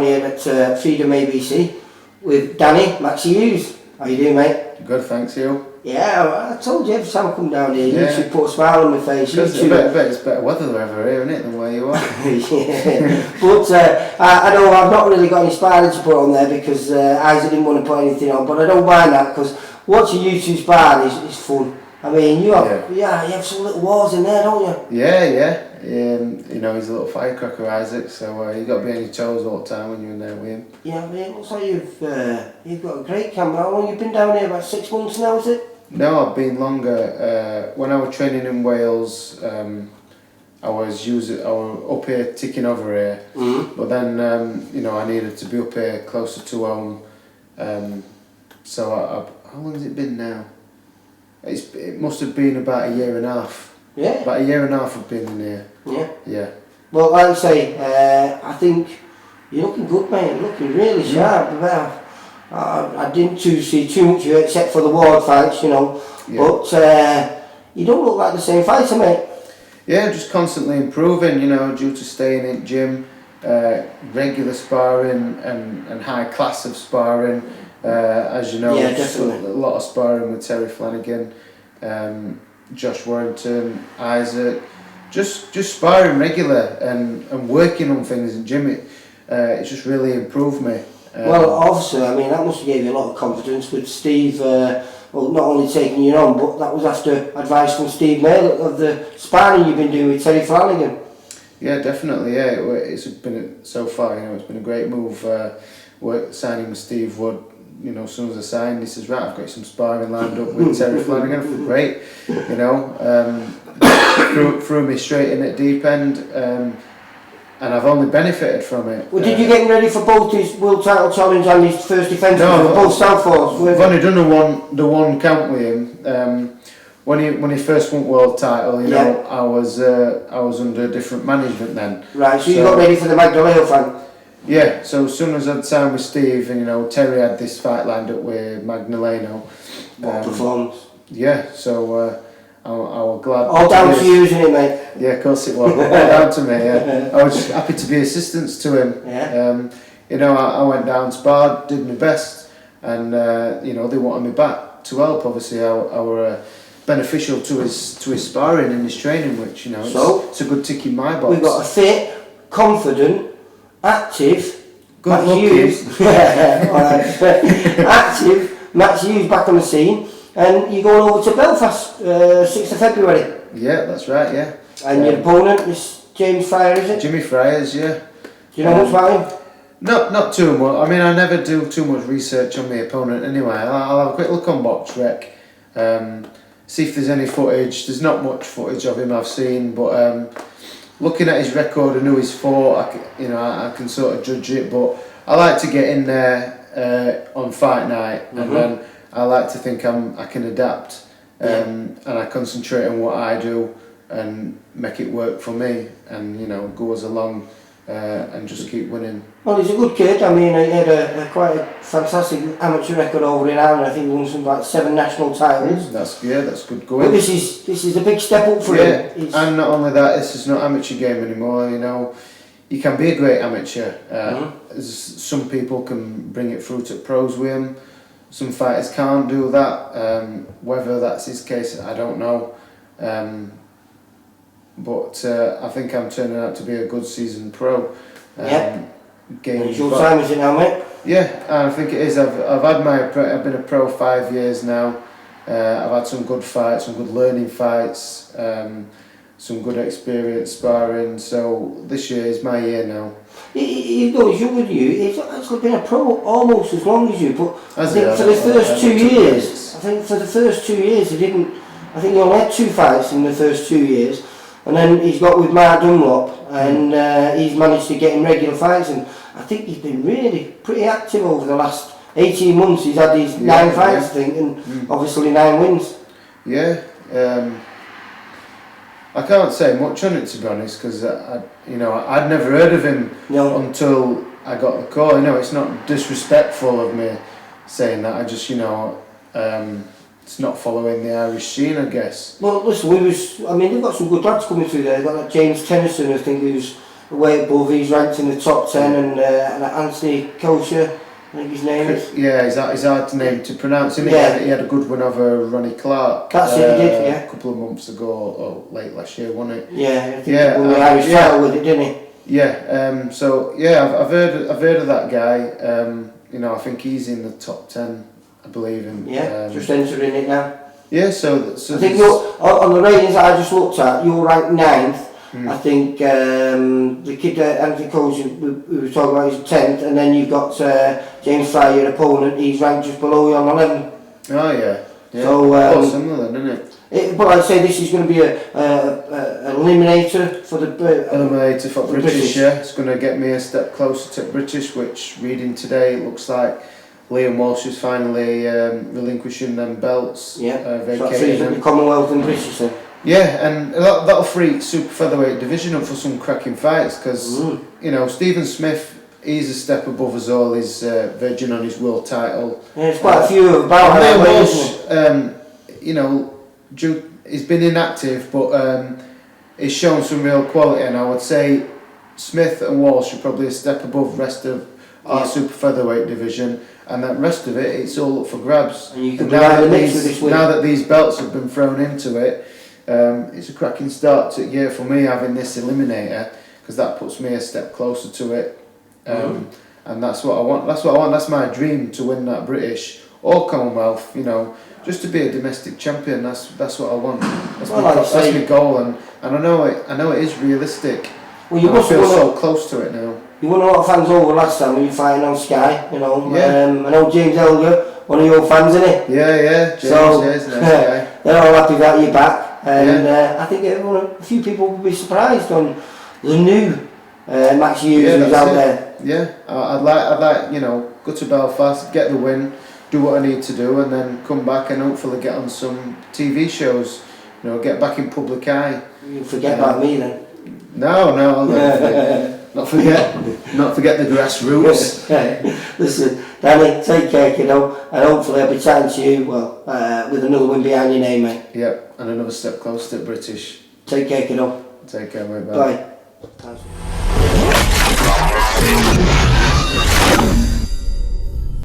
here at Freedom ABC with Danny, Maxi Hughes. How you doing, mate? Good, thanks, you. Yeah, I told you every time I come down here, Yeah. you should put a smile on my face. It's better weather over here, isn't it, than where you are? Yeah. But I know I've not really got any sparring to put on there because Isaac didn't want to put anything on, but I don't mind that because watching you two sparring is fun. I mean, you have some little wars in there, don't you? Yeah. You know, he's a little firecracker, Isaac, so you've got to be on your toes all the time when you're in there with him. Yeah, I mean, it looks like you've got a great camera. How long have you been down here? About 6 months now, is it? No, I've been longer. When I was training in Wales, I was up here, ticking over here. Mm-hmm. But then, you know, I needed to be up here closer to home. So how long has it been now? It must have been about a year and a half. Yeah. About a year and a half I've been in here. Yeah. Yeah. Well, like I say, I think you're looking good, mate. You're looking really sharp. I didn't see too much of you except for the ward fights, you know. Yeah. But you don't look like the same fighter, mate. Yeah, just constantly improving, you know, due to staying in gym, regular sparring and high class of sparring. As you know, a lot of sparring with Terry Flanagan, Josh Warrington, Isaac, just sparring regular and working on things in gym. It's just really improved me. Well, obviously, I mean, that must have gave you a lot of confidence with Steve, well, not only taking you on, but that was after advice from Steve Mail of the sparring you've been doing with Terry Flanagan. Yeah, definitely, yeah. It's been, so far, you know, it's been a great move, signing with Steve Wood. You know, as soon as I signed, he says, right, I've got some sparring lined up with Terry Flanagan. I thought, great, you know, threw me straight in at deep end, and I've only benefited from it. Well, did you get him ready for both his world title challenge and his first defence for both Southpaws? I've only done the one count with him. When he first won world title, you know, I was under different management then. Right, so you got ready for the Magdaleno fight. Yeah, so as soon as I'd signed with Steve, and you know, Terry had this fight lined up with Magdaleno. What performance? Yeah, so I was glad. All down to you, isn't it, mate? Yeah, of course it was. All down to me. Yeah, I was just happy to be assistants to him. Yeah. You know, I went down, sparred, did my best, and you know, they wanted me back to help. Obviously, I were beneficial to his sparring and his training, which, you know, it's a good tick in my box. We've got a fit, confident, active, good looking. Active Maxi Hughes back on the scene, and you're going over to Belfast 6th of February. Yeah, that's right, yeah. And your opponent is James Fryer, is it? Jimmy Fryers, yeah. Do you know much about him? Not too much. I mean, I never do too much research on my opponent anyway. I'll have a quick look on BoxRec, see if there's any footage. There's not much footage of him I've seen, but looking at his record and who he's fought, I can sort of judge it. But I like to get in there on fight night, and then I like to think I can adapt, and I concentrate on what I do and make it work for me, and you know, go as along and just keep winning. Well, he's a good kid. I mean, he had quite a fantastic amateur record over in Ireland. I think he won some like 7 national titles. That's good going. But this is a big step up for him. And not only that, this is not amateur game anymore. You know, you can be a great amateur. Some people can bring it through to pros with him. Some fighters can't do that. Whether that's his case, I don't know. But I think I'm turning out to be a good seasoned pro. It's your time, is it now, mate? Yeah, I think it is. I've been a pro 5 years now. I've had some good fights, some good learning fights, some good experience sparring. So this year is my year now. He's younger than you. He's actually been a pro almost as long as you. But I think for the first 2 years, he didn't. I think he only had 2 fights in the first 2 years. And then he's got with Mark Dunlop, and he's managed to get him regular fights, and I think he's been really pretty active over the last 18 months. He's had these 9 fights, I think, and obviously 9 wins. Yeah, I can't say much on it, to be honest, because I'd never heard of him until I got the call. You know, it's not disrespectful of me saying that. I just, it's not following the Irish scene, I guess. Well, listen, they've got some good lads coming through there. They've got like James Tennyson, I think, who's way above. He's ranked in the top 10, and Anthony Kosher, I think his name is. Yeah, he's hard to name to pronounce. He had a good win over Ronnie Clark. That's it, he did, yeah. A couple of months ago, or late last year, wasn't it? Yeah, I think he won the Irish title with it, didn't he? Yeah. So yeah, I've heard of that guy. You know, I think he's in the top 10, I believe. Just entering it now. Yeah, so I think on the ratings that I just looked at, you're ranked 9th. I think the kid Anthony Kosher we were talking about is 10th, and then you've got James Fry, your opponent. He's ranked just below you on 11th. Oh yeah. So similar then, isn't it? But I'd say this is going to be an eliminator for the eliminator for British. Yeah, it's going to get me a step closer to British. Which reading today, it looks like Liam Walsh is finally relinquishing them belts. Vacating them. The Commonwealth and British then. Yeah, and that'll free super featherweight division up for some cracking fights, because you know, Stephen Smith, he's a step above us all. He's verging on his world title. Yeah, there's quite a few about Walsh, you know, he's been inactive, but he's shown some real quality, and I would say Smith and Walsh are probably a step above the rest of our super featherweight division, and the rest of it, it's all up for grabs. And you can now that these belts have been thrown into it, it's a cracking start to year for me having this eliminator, because that puts me a step closer to it, and that's what I want. That's my dream, to win that British or Commonwealth. You know, just to be a domestic champion. That's what I want. That's my goal, and I know it is realistic. Well, you must feel so close to it now. You won a lot of fans over last time when you were fighting on Sky. You know, I know James Elgar, one of your fans, isn't he? Yeah. James, so nice guy. They're all happy that you're back, and I think a few people will be surprised on the new Maxi Hughes who's out there. Yeah, I'd like you know, go to Belfast, get the win, do what I need to do, and then come back and hopefully get on some TV shows. You know, get back in public eye. You forget about me then. No, I'll not forget the grassroots. Listen, Danny, take care, kiddo, and hopefully I'll be chatting to you, with another win behind your name, mate. Yep, and another step closer to British. Take care, kiddo. Take care, mate. Bye.